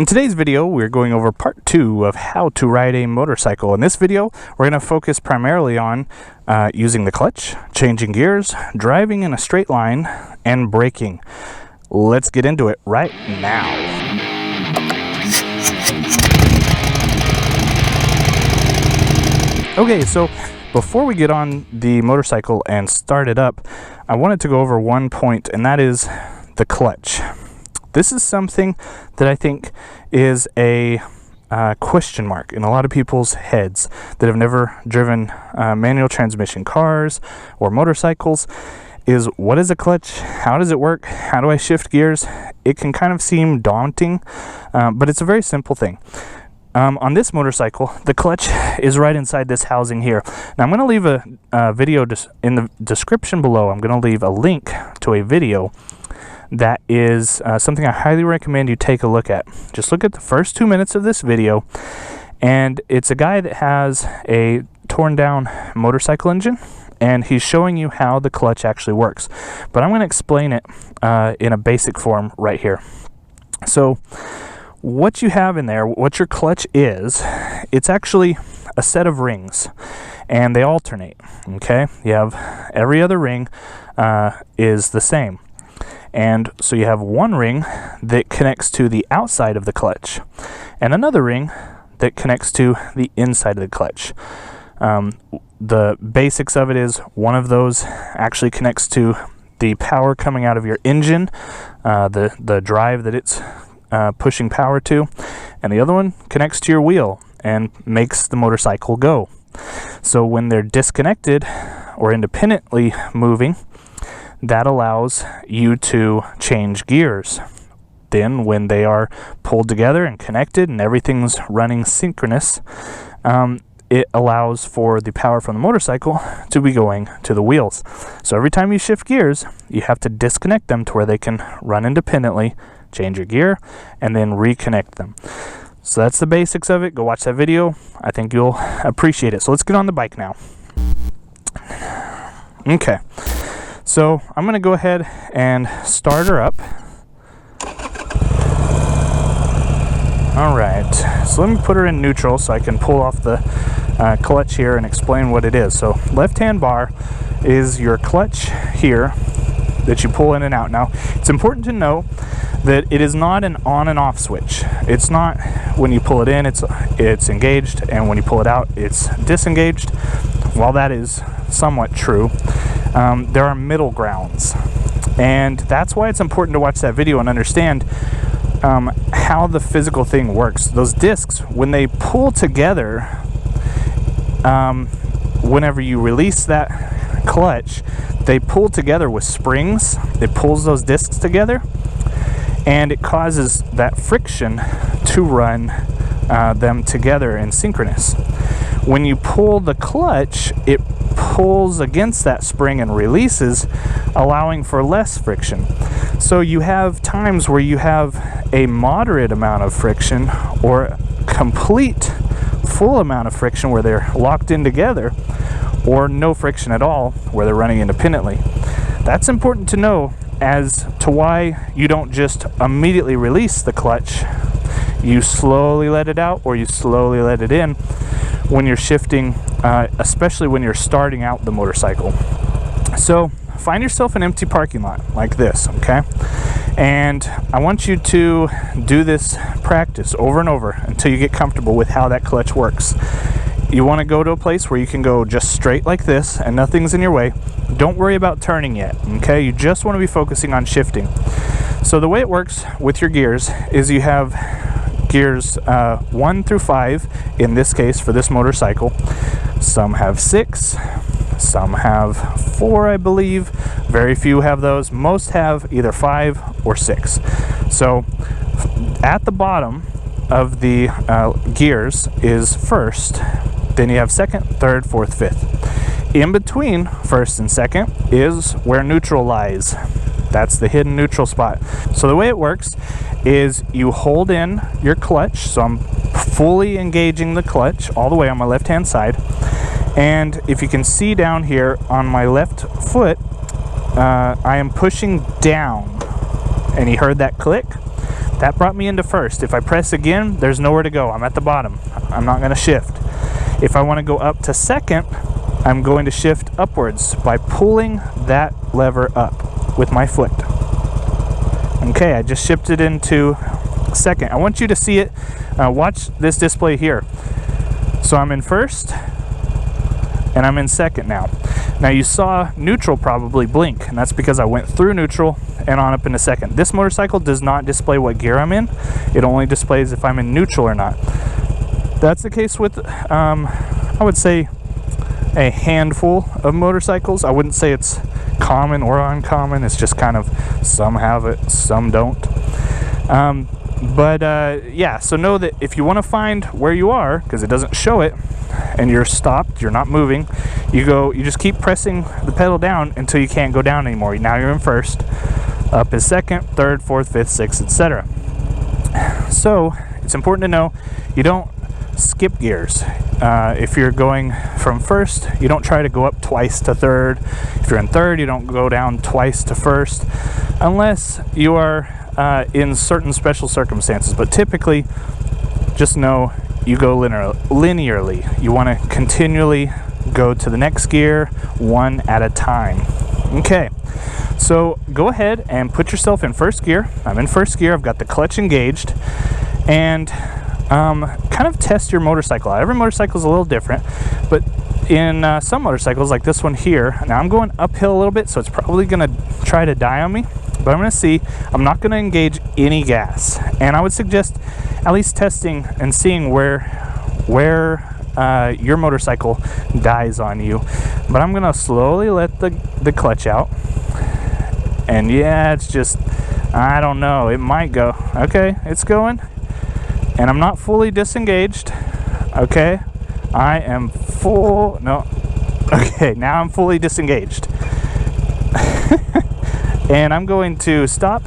In today's video, we're going over part 2 of how to ride a motorcycle. In this video, we're going to focus primarily on using the clutch, changing gears, driving in a straight line, and braking. Let's get into it right now. Okay, so before we get on the motorcycle and start it up, I wanted to go over one point, and that is the clutch. This is something that I think is a question mark in a lot of people's heads that have never driven manual transmission cars or motorcycles. Is what is a clutch? How does it work? How do I shift gears? It can kind of seem daunting, but it's a very simple thing. On this motorcycle, the clutch is right inside this housing here. Now I'm going to leave a video in the description below. I'm going to leave a link to a video that is something I highly recommend you take a look at. Just look at the first 2 minutes of this video, and it's a guy that has a torn down motorcycle engine, and he's showing you how the clutch actually works. But I'm going to explain it in a basic form right here. So what you have in there, what your clutch is, it's actually a set of rings, and they alternate. Okay, you have every other ring is the same. And so you have one ring that connects to the outside of the clutch and another ring that connects to the inside of the clutch. The basics of it is one of those actually connects to the power coming out of your engine, the drive that it's pushing power to, and the other one connects to your wheel and makes the motorcycle go. So when they're disconnected or independently moving, that allows you to change gears. Then when they are pulled together and connected and everything's running synchronous, it allows for the power from the motorcycle to be going to the wheels. So every time you shift gears, you have to disconnect them to where they can run independently, change your gear, and then reconnect them. So that's the basics of it. Go watch that video. I think you'll appreciate it. So let's get on the bike now. Okay. So I'm going to go ahead and start her up. Alright, so let me put her in neutral so I can pull off the clutch here and explain what it is. So left hand bar is your clutch here that you pull in and out. Now it's important to know that it is not an on and off switch. It's not when you pull it in it's engaged, and when you pull it out it's disengaged. While that is somewhat true, there are middle grounds, and that's why it's important to watch that video and understand how the physical thing works. Those discs, when they pull together, whenever you release that clutch, they pull together with springs. It pulls those discs together, and it causes that friction to run them together in synchronous. When you pull the clutch, it pulls against that spring and releases, allowing for less friction. So you have times where you have a moderate amount of friction or a complete full amount of friction where they're locked in together, or no friction at all where they're running independently. That's important to know as to why you don't just immediately release the clutch. You slowly let it out, or you slowly let it in when you're shifting, especially when you're starting out the motorcycle. So find yourself an empty parking lot like this, okay? And I want you to do this practice over and over until you get comfortable with how that clutch works. You want to go to a place where you can go just straight like this and nothing's in your way. Don't worry about turning yet, okay? You just want to be focusing on shifting. So the way it works with your gears is you have gears 1 through 5 in this case for this motorcycle. Some have 6, some have 4, I believe. Very few have those. Most have either 5 or 6. So at the bottom of the gears is first, then you have second, third, fourth, fifth. In between first and second is where neutral lies. That's the hidden neutral spot. So the way it works is you hold in your clutch. So I'm fully engaging the clutch all the way on my left hand side, and if you can see down here on my left foot, I am pushing down, and you heard that click. That brought me into first. If I press again, there's nowhere to go. I'm at the bottom. I'm not going to shift. If I want to go up to second, I'm going to shift upwards by pulling that lever up with my foot. Okay, I just shifted into second. I want you to see it. Watch this display here. So I'm in first, and I'm in second now. Now you saw neutral probably blink, and that's because I went through neutral and on up into second. This motorcycle does not display what gear I'm in. It only displays if I'm in neutral or not. That's the case with, I would say, a handful of motorcycles. I wouldn't say it's common or uncommon. It's just kind of, some have it, some don't. Yeah, so know that if you want to find where you are, because it doesn't show it, and you're stopped, you're not moving, you just keep pressing the pedal down until you can't go down anymore. Now you're in first, up is second, third, fourth, fifth, sixth, etc. So it's important to know you don't skip gears. If you're going from first, you don't try to go up twice to third. If you're in third, you don't go down twice to first, unless you are in certain special circumstances. But typically, just know you go linearly. You want to continually go to the next gear one at a time. Okay, so go ahead and put yourself in first gear. I'm in first gear. I've got the clutch engaged, and kind of test your motorcycle out. Every motorcycle is a little different, but in some motorcycles like this one here, now I'm going uphill a little bit, so it's probably going to try to die on me, but I'm going to see. I'm not going to engage any gas, and I would suggest at least testing and seeing where your motorcycle dies on you. But I'm going to slowly let the clutch out, and yeah, it's just, I don't know, it might go. Okay, it's going. And I'm not fully disengaged. Okay, I am full, no, okay, now I'm fully disengaged. And I'm going to stop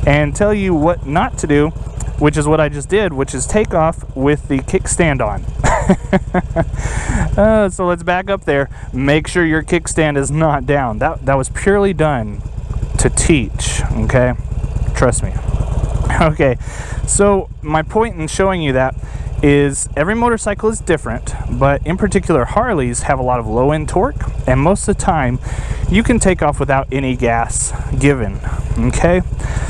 and tell you what not to do, which is what I just did, which is take off with the kickstand on. So let's back up there. Make sure your kickstand is not down. That was purely done to teach, okay? Trust me. Okay, so my point in showing you that is every motorcycle is different, but in particular Harleys have a lot of low end torque, and most of the time you can take off without any gas given. Okay,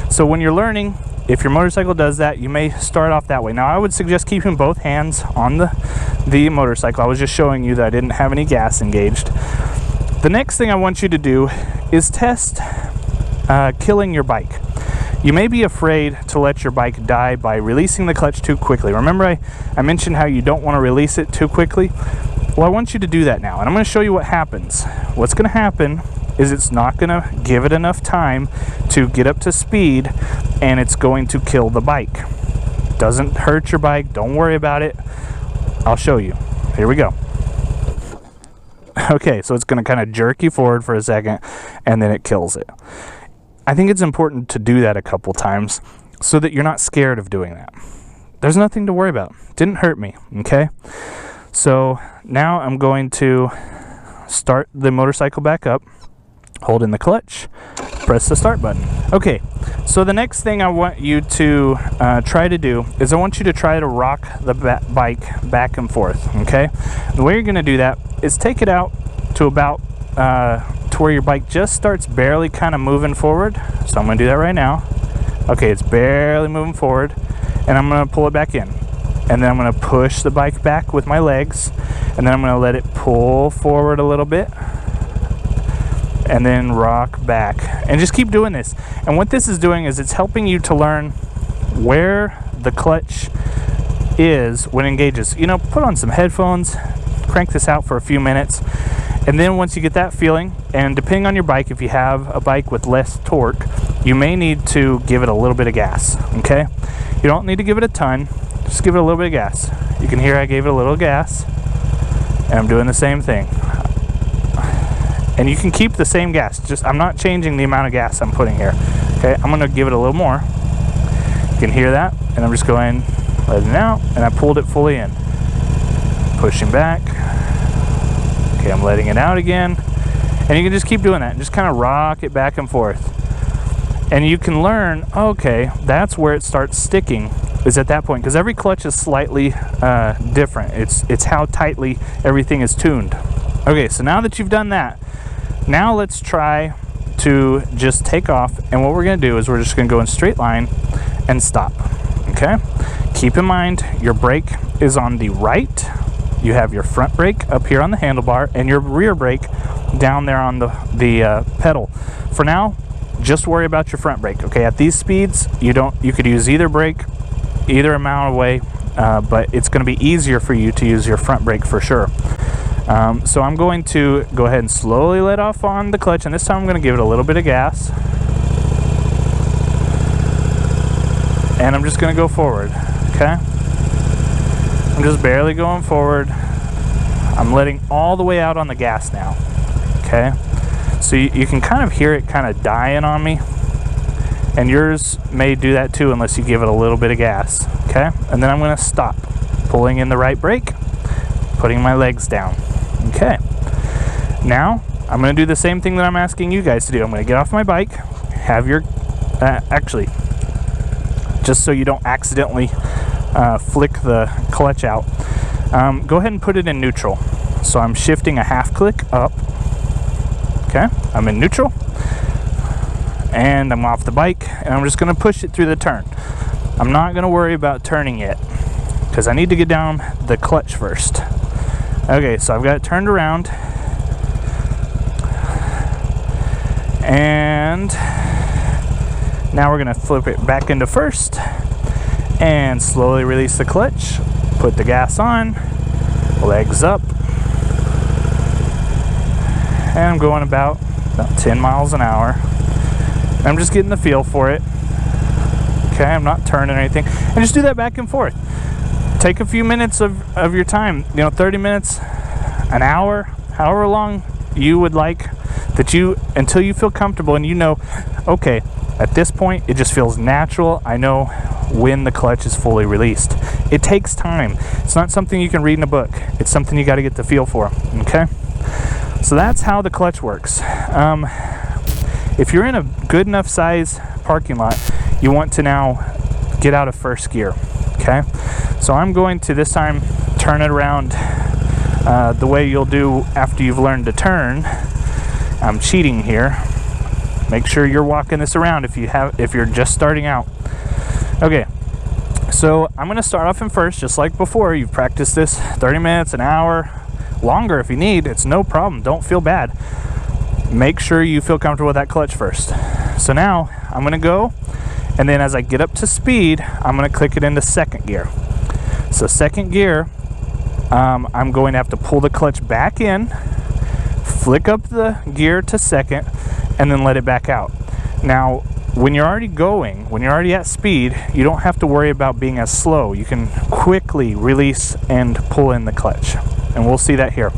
so when you're learning, if your motorcycle does that, you may start off that way. Now I would suggest keeping both hands on the motorcycle. I was just showing you that I didn't have any gas engaged. The next thing I want you to do is test killing your bike. You may be afraid to let your bike die by releasing the clutch too quickly. Remember I mentioned how you don't want to release it too quickly? Well, I want you to do that now, and I'm going to show you what happens. What's going to happen is it's not going to give it enough time to get up to speed, and it's going to kill the bike. Doesn't hurt your bike, don't worry about it. I'll show you. Here we go. Okay, so it's going to kind of jerk you forward for a second, and then it kills it. I think it's important to do that a couple times so that you're not scared of doing that. There's nothing to worry about. Didn't hurt me, okay? So now I'm going to start the motorcycle back up, hold in the clutch, press the start button. Okay, so the next thing I want you to try to do is I want you to try to rock the bike back and forth, okay? The way you're going to do that is take it out to about to where your bike just starts barely kind of moving forward. So I'm going to do that right now. Okay, it's barely moving forward, and I'm going to pull it back in, and then I'm going to push the bike back with my legs, and then I'm going to let it pull forward a little bit, and then rock back, and just keep doing this. And what this is doing is it's helping you to learn where the clutch is when it engages. You know, put on some headphones, crank this out for a few minutes, and then once you get that feeling, and depending on your bike, if you have a bike with less torque, you may need to give it a little bit of gas, okay? You don't need to give it a ton, just give it a little bit of gas. You can hear I gave it a little gas, and I'm doing the same thing. And you can keep the same gas, just I'm not changing the amount of gas I'm putting here, okay? I'm gonna give it a little more. You can hear that, and I'm just going, letting it out, and I pulled it fully in. Pushing back. Okay, I'm letting it out again, and you can just keep doing that. Just kind of rock it back and forth. And you can learn, okay, that's where it starts sticking, is at that point, because every clutch is slightly different. It's how tightly everything is tuned. Okay, so now that you've done that, now let's try to just take off, and what we're going to do is we're just going to go in straight line and stop. Okay, keep in mind your brake is on the right. You have your front brake up here on the handlebar and your rear brake down there on the pedal. For now, just worry about your front brake. Okay, at these speeds, you could use either brake, either amount of way, but it's going to be easier for you to use your front brake for sure. So I'm going to go ahead and slowly let off on the clutch, and this time I'm going to give it a little bit of gas. And I'm just going to go forward, okay? I'm just barely going forward. I'm letting all the way out on the gas now, okay? So you can kind of hear it kind of dying on me, and yours may do that too unless you give it a little bit of gas, okay? And then I'm going to stop, pulling in the right brake, putting my legs down, okay? Now I'm going to do the same thing that I'm asking you guys to do. I'm going to get off my bike, have your actually, just so you don't accidentally flick the clutch out, go ahead and put it in neutral. So I'm shifting a half click up. Okay, I'm in neutral, and I'm off the bike, and I'm just going to push it through the turn. I'm not going to worry about turning yet because I need to get down the clutch first. Okay, so I've got it turned around, and now we're going to flip it back into first and slowly release the clutch, put the gas on, legs up, and I'm going about 10 miles an hour. I'm just getting the feel for it. Okay, I'm not turning or anything. And just do that back and forth. Take a few minutes of your time, 30 minutes, an hour, however long you would like, until you feel comfortable and you know, okay, at this point it just feels natural. I know when the clutch is fully released. It takes time. It's not something you can read in a book. It's something you got to get the feel for, okay? So that's how the clutch works. If you're in a good enough size parking lot, you want to now get out of first gear, okay? So I'm going to this time turn it around the way you'll do after you've learned to turn. I'm cheating here. Make sure you're walking this around if you're just starting out. Okay, so I'm going to start off in first, just like before. You've practiced this 30 minutes, an hour, longer if you need. It's no problem. Don't feel bad. Make sure you feel comfortable with that clutch first. So now I'm going to go, and then as I get up to speed, I'm going to click it into second gear. So second gear, I'm going to have to pull the clutch back in, flick up the gear to second, and then let it back out. Now, when you're already at speed, you don't have to worry about being as slow. You can quickly release and pull in the clutch. And we'll see that here.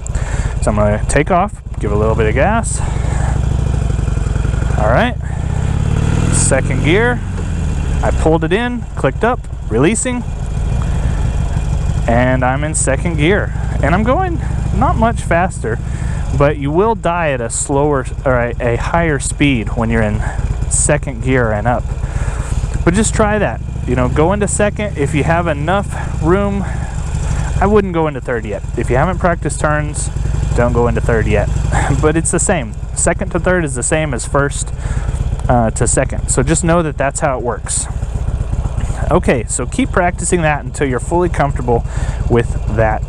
So I'm going to take off, give a little bit of gas. All right. Second gear. I pulled it in, clicked up, releasing. And I'm in second gear. And I'm going not much faster, but you will die at a slower or a higher speed when you're in second gear and up. But just try that. Go into second. If you have enough room, I wouldn't go into third yet. If you haven't practiced turns, don't go into third yet. But it's the same. Second to third is the same as first to second. So just know that that's how it works. Okay, so keep practicing that until you're fully comfortable with that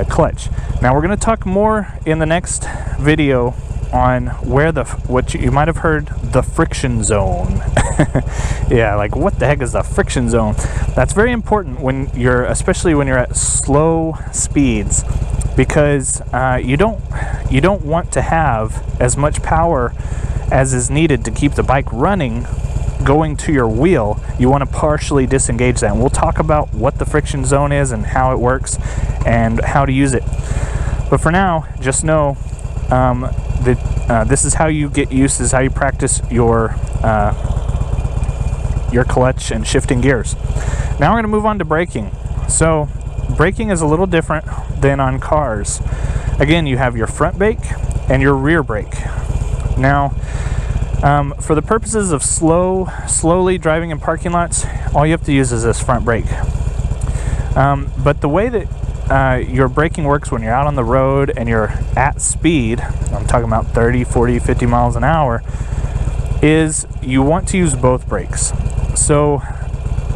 clutch. Now we're going to talk more in the next video on where what you might have heard, the friction zone. Yeah, like what the heck is the friction zone? That's very important especially when you're at slow speeds, because you don't want to have as much power as is needed to keep the bike running going to your wheel. You want to partially disengage that, and we'll talk about what the friction zone is and how it works and how to use it. But for now, just know that this is how you get used. This is how you practice your clutch and shifting gears. Now we're going to move on to braking. So braking is a little different than on cars. Again, you have your front brake and your rear brake. Now For the purposes of slowly driving in parking lots, all you have to use is this front brake. But the way that your braking works when you're out on the road and you're at speed, I'm talking about 30, 40, 50 miles an hour, is you want to use both brakes. So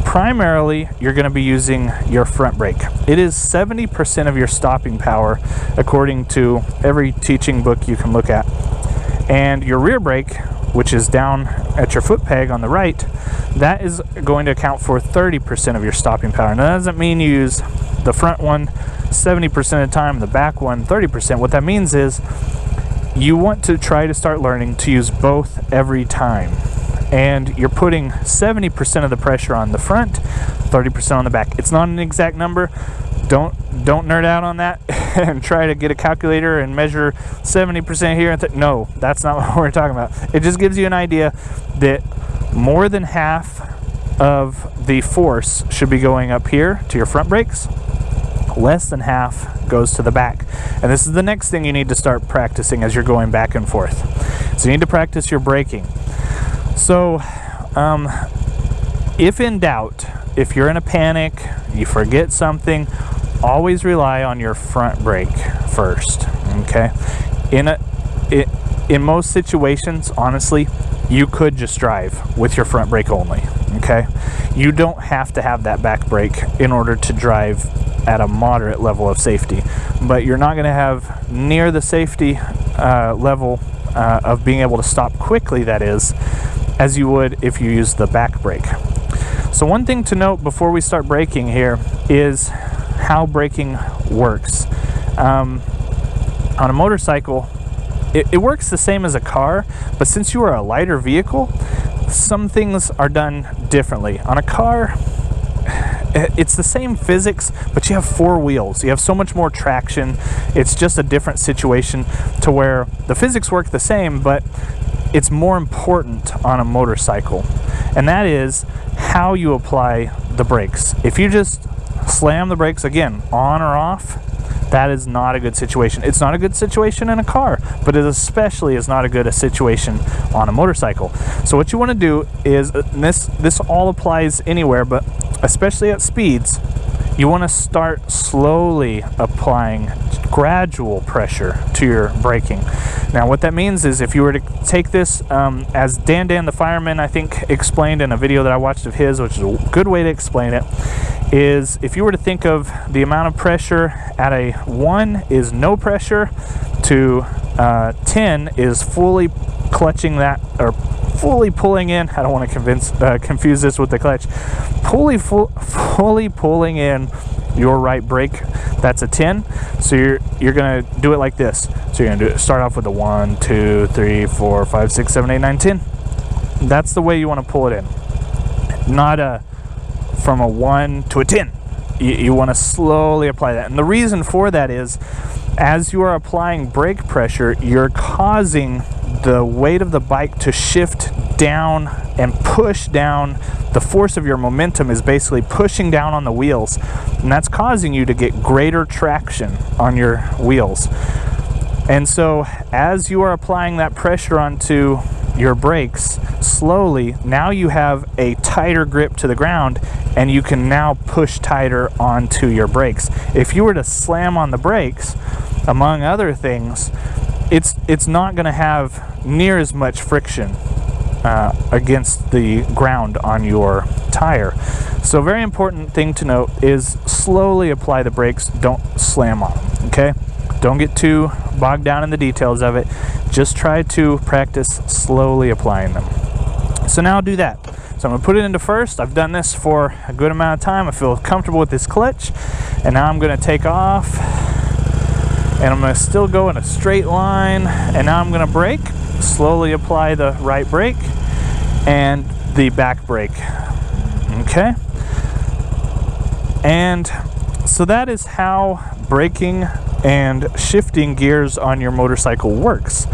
primarily you're going to be using your front brake. It is 70% of your stopping power according to every teaching book you can look at. And your rear brake, which is down at your foot peg on the right, that is going to account for 30% of your stopping power. Now that doesn't mean you use the front one 70% of the time, the back one 30%. What that means is you want to try to start learning to use both every time. And you're putting 70% of the pressure on the front, 30% on the back. It's not an exact number. Don't nerd out on that and try to get a calculator and measure 70% here. No, that's not what we're talking about. It just gives you an idea that more than half of the force should be going up here to your front brakes. Less than half goes to the back. And this is the next thing you need to start practicing as you're going back and forth. So you need to practice your braking. So if in doubt, if you're in a panic, you forget something, always rely on your front brake first. Okay? In most situations, honestly, you could just drive with your front brake only. Okay? You don't have to have that back brake in order to drive at a moderate level of safety, but you're not going to have near the safety level of being able to stop quickly, that is, as you would if you use the back brake. So one thing to note before we start braking here is how braking works. On a motorcycle, it works the same as a car, but since you are a lighter vehicle, some things are done differently. On a car, it's the same physics, but you have 4 wheels. You have so much more traction. It's just a different situation to where the physics work the same, but it's more important on a motorcycle. And that is how you apply the brakes. If you just slam the brakes, again, on or off, that is not a good situation. It's not a good situation in a car, but it especially is not a good situation on a motorcycle. So what you want to do is, this all applies anywhere, but especially at speeds, you want to start slowly applying gradual pressure to your braking. Now what that means is, if you were to take this as Dan the fireman, I think, explained in a video that I watched of his, which is a good way to explain it, is if you were to think of the amount of pressure at a 1 is no pressure to 10 is fully clutching that, or fully pulling in. I don't want to confuse this with the clutch. Fully pulling in your right brake, that's a 10. So you're gonna do it like this. So you're gonna start off with a 1, 2, 3, 4, 5, 6, 7, 8, 9, 10. That's the way you want to pull it in, not from a 1 to a 10. You want to slowly apply that. And the reason for that is, as you are applying brake pressure, you're causing the weight of the bike to shift down and push down. The force of your momentum is basically pushing down on the wheels, and that's causing you to get greater traction on your wheels. And so as you are applying that pressure onto your brakes slowly, now you have a tighter grip to the ground, and you can now push tighter onto your brakes. If you were to slam on the brakes, among other things, it's not going to have near as much friction against the ground on your tire. So very important thing to note is slowly apply the brakes, don't slam on them, okay? Don't get too bogged down in the details of it. Just try to practice slowly applying them. So now I'll do that. So I'm going to put it into first. I've done this for a good amount of time. I feel comfortable with this clutch. And now I'm going to take off. And I'm going to still go in a straight line. And now I'm going to brake. Slowly apply the right brake and the back brake. Okay? And so that is how braking and shifting gears on your motorcycle works.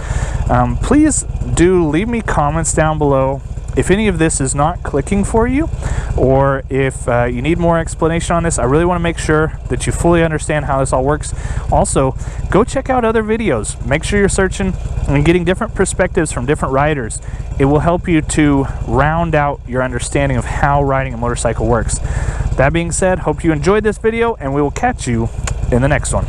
Please do leave me comments down below if any of this is not clicking for you, or if you need more explanation on this, I really want to make sure that you fully understand how this all works. Also, go check out other videos. Make sure you're searching and getting different perspectives from different riders. It will help you to round out your understanding of how riding a motorcycle works. That being said, hope you enjoyed this video, and we will catch you in the next one.